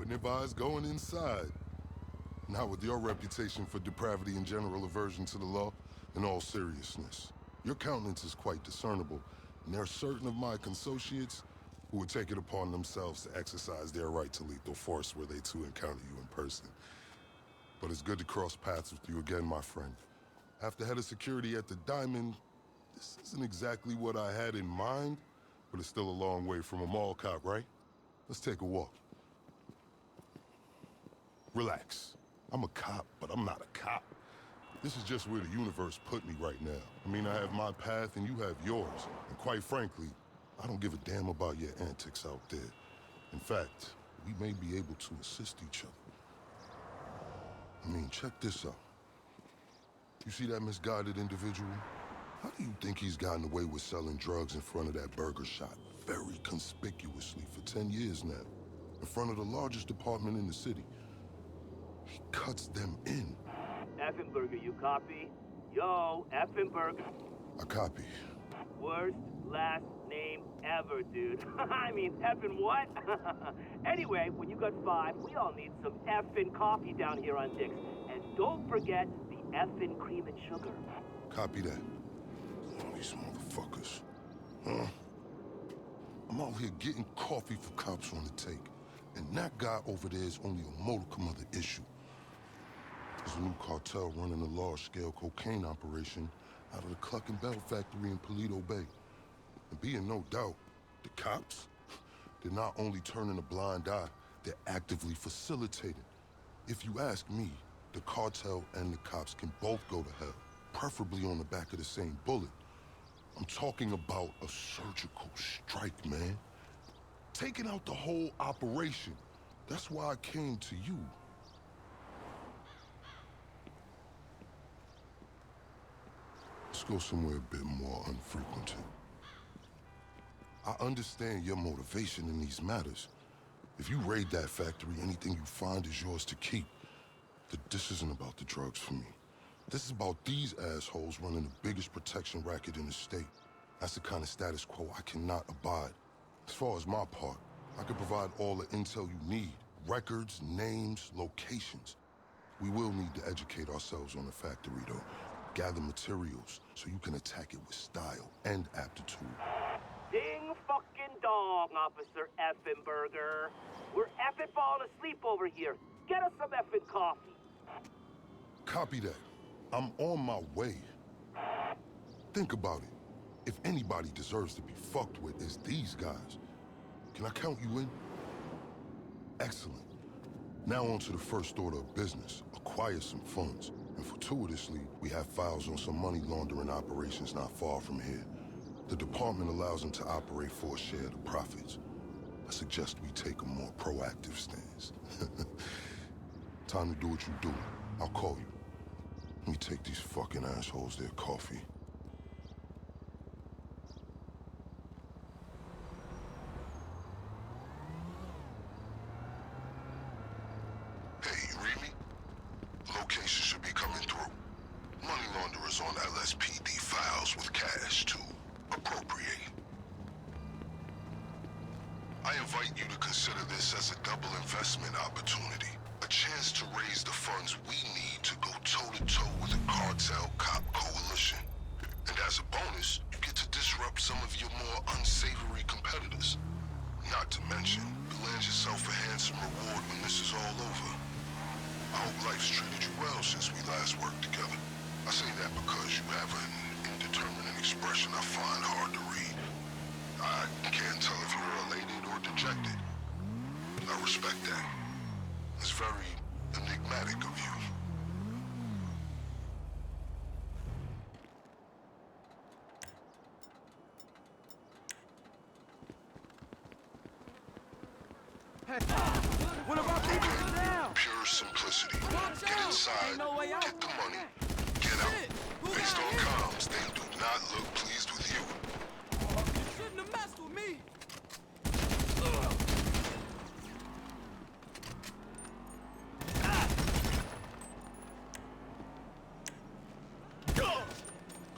wouldn't advise going inside. Not with your reputation for depravity and general aversion to the law. In all seriousness, your countenance is quite discernible, and there are certain of my consociates who would take it upon themselves to exercise their right to lethal force were they to encounter you in person. But it's good to cross paths with you again, my friend. After head of security at the Diamond, this isn't exactly what I had in mind, but it's still a long way from a mall cop, right? Let's take a walk. Relax. I'm a cop, but I'm not a cop. This is just where the universe put me right now. I mean, I have my path and you have yours. And quite frankly, I don't give a damn about your antics out there. In fact, we may be able to assist each other. I mean, check this out. You see that misguided individual? How do you think he's gotten away with selling drugs in front of that burger shop very conspicuously for 10 years now? In front of the largest department in the city. He cuts them in. Effenberger, you copy? Yo, Effenberger. I copy. Worst last name ever, dude. I mean, effing what? Anyway, when you got 5, we all need some effing coffee down here on Dick's. And don't forget the effing cream and sugar. Copy that. Oh, these motherfuckers. Huh? I'm out here getting coffee for cops on the take. And that guy over there is only a modicum of the issue. There's a new cartel running a large-scale cocaine operation out of the Cluck and Bell factory in Paleto Bay. And be in no doubt, the cops, they're not only turning a blind eye, they're actively facilitating. If you ask me, the cartel and the cops can both go to hell, preferably on the back of the same bullet. I'm talking about a surgical strike, man. Taking out the whole operation. That's why I came to you. Let's go somewhere a bit more unfrequented. I understand your motivation in these matters. If you raid that factory, anything you find is yours to keep. This isn't about the drugs for me. This is about these assholes running the biggest protection racket in the state. That's the kind of status quo I cannot abide. As far as my part, I can provide all the intel you need. Records, names, locations. We will need to educate ourselves on the factory, though. Gather materials so you can attack it with style and aptitude. Ding fucking dong, Officer Effenberger. We're effing falling asleep over here. Get us some effing coffee. Copy that. I'm on my way. Think about it. If anybody deserves to be fucked with, it's these guys. Can I count you in? Excellent. Now on to the first order of business. Acquire some funds. And fortuitously, we have files on some money laundering operations not far from here. The department allows them to operate for a share of the profits. I suggest we take a more proactive stance. Time to do what you do. I'll call you. Let me take these fucking assholes their coffee. Hey, you read me? Location should be coming through. Money launderers on LSPD files with cash to appropriate. I invite you to consider this as a double investment opportunity. A chance to raise the funds we need to go toe-to-toe with the cartel cop coalition. And as a bonus, you get to disrupt some of your more unsavory competitors. Not to mention, you'll land yourself a handsome reward when this is all over. I hope life's treated you well since we last worked together. I say that because you have an indeterminate expression I find hard to read. I can't tell if you're elated or dejected. I respect that. It's very enigmatic of you. What about people now? Pure simplicity. Get inside, get the money, get out. Based on comms, they do not look pleased with you. You shouldn't have messed with me.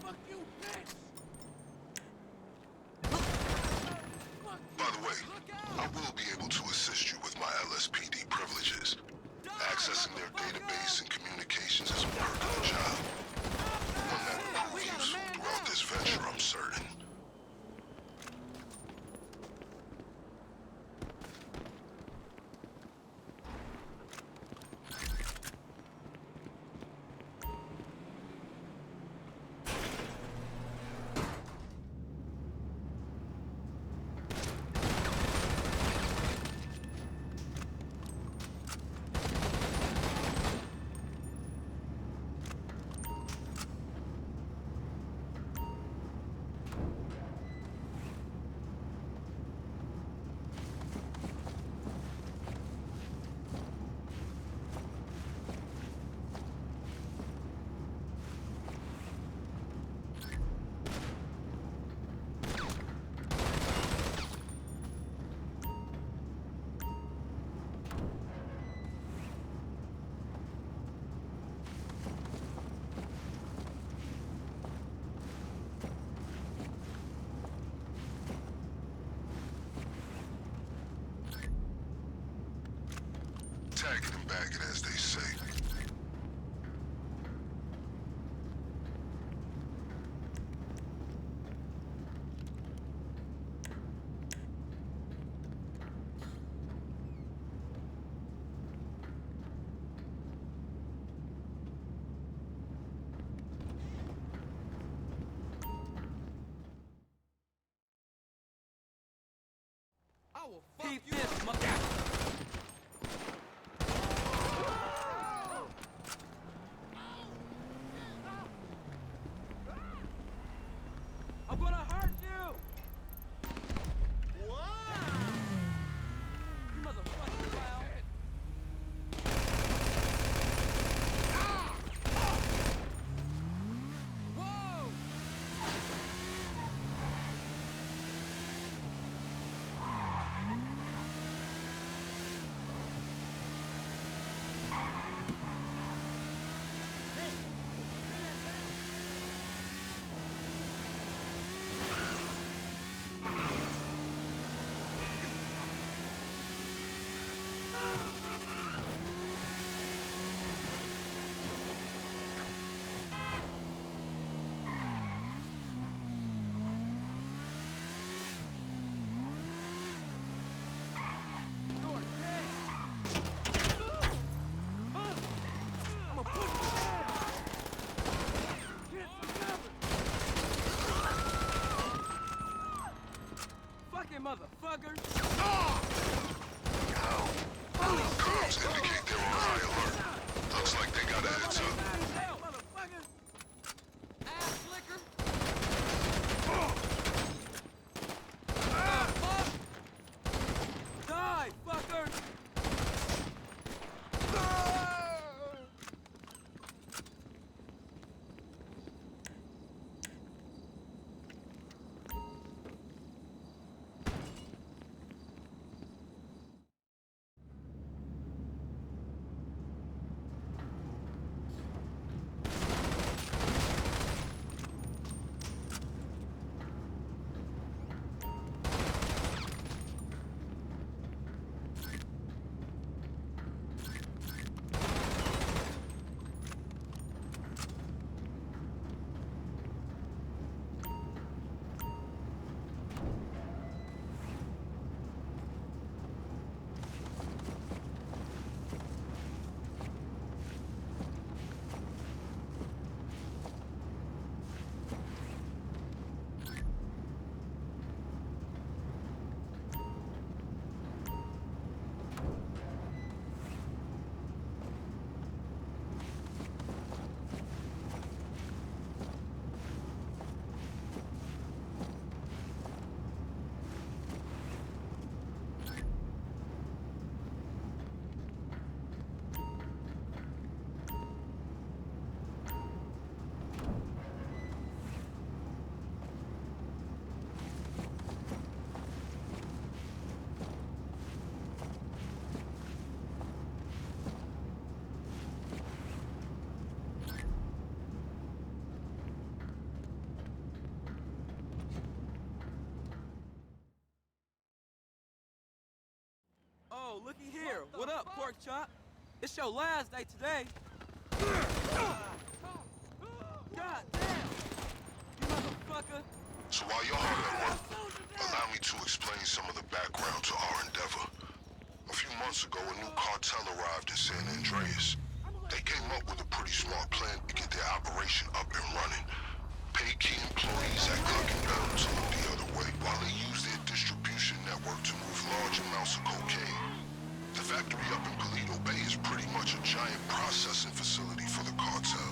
Fuck you, bitch! By the way, I will be able to assist you with my LSPD privilege. is. Accessing their database and communications is a perk of the job. One that will prove useful throughout this venture, I'm certain. Tag it and bag it, as they say. I will fuck Keep you this, up. I'm gonna hurt you! What? You motherfucking clown! Whoa! Whoa, looky here. What up, pork chop? It's your last day today. God damn! You motherfucker! So while y'all are at work, allow me to explain some of the background to our endeavor. A few months ago, a new cartel arrived in San Andreas. They came up with a pretty smart plan to get their operation up and running. Pay key employees at Cluck and Bell to look the other way, while they use their distribution network to move large amounts of cocaine. The factory up in Paleto Bay is pretty much a giant processing facility for the cartel.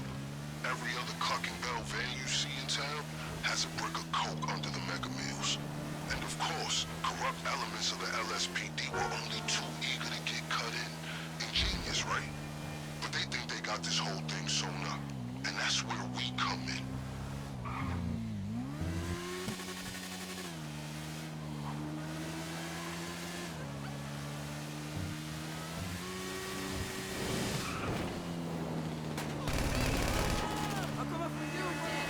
Every other Cluck and Bell van you see in town has a brick of coke under the mega meals. And of course, corrupt elements of the LSPD were only too eager to get cut in. Ingenious, right? But they think they got this whole thing sewn up. And that's where we come in. I'm coming for you, man!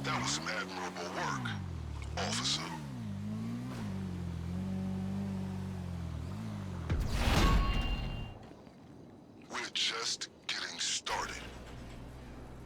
That was some admirable work, officer. We're just getting